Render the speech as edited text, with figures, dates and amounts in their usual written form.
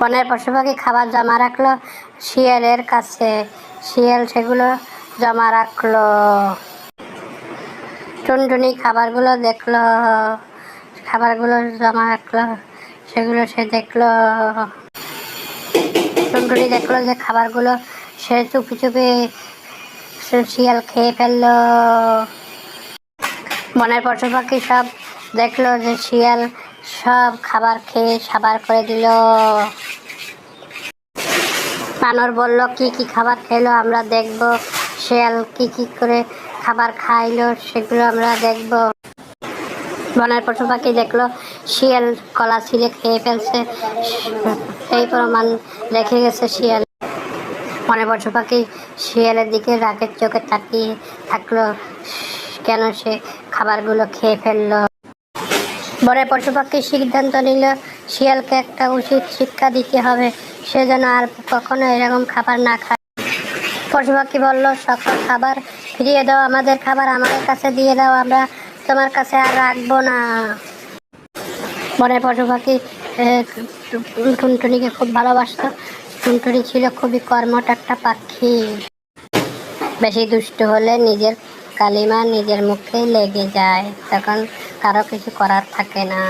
বনের পশু পাখি খাবার জমা রাখলো শিয়ালের কাছে। শিয়াল সেগুলো জমা রাখলো। টুনটুনি খাবারগুলো দেখলো, খাবারগুলো জমা রাখলো, সেগুলো সে দেখলো। টুনটুনি দেখলো যে খাবারগুলো সে চুপি চুপি শিয়াল খেয়ে ফেললো। বনের পশু পাখি সব দেখলো যে শিয়াল সব খাবার খেয়ে সাবার করে দিল। বানর বলল, কি কি খাবার খেলো আমরা দেখবো। শিয়াল কি কি করে খাবার খাইলো সেগুলো আমরা দেখবো। বনের পশু পাখি দেখলো শিয়াল কলা ছিঁড়ে খেয়ে ফেলছে, সেই প্রমাণ রেখে গেছে শিয়াল। বনের পশু পাখি শিয়ালের দিকে রাগের চোখে তাকিয়ে থাকলো, কেন সে খাবারগুলো খেয়ে ফেললো। বনের পশু পাখি সিদ্ধান্ত নিল শিয়ালকে একটা উচিত শিক্ষা দিতে হবে, সে যেন আর কখনো এরকম খাবার না খায়। পশু পাখি বলল, সকল খাবার ফিরিয়ে দাও, আমাদের খাবার আমাদের কাছে দিয়ে দাও, আমরা তোমার কাছে আর রাখবো না। বনের পশু পাখি টুনটুনিকে খুব ভালোবাসতো। টুনটুনি ছিল খুবই কর্মঠ একটা পাখি। বেশি দুষ্ট হলে নিজের কালিমা নিজের মুখে লেগে যায়, তখন কারো কিছু করার থাকে না।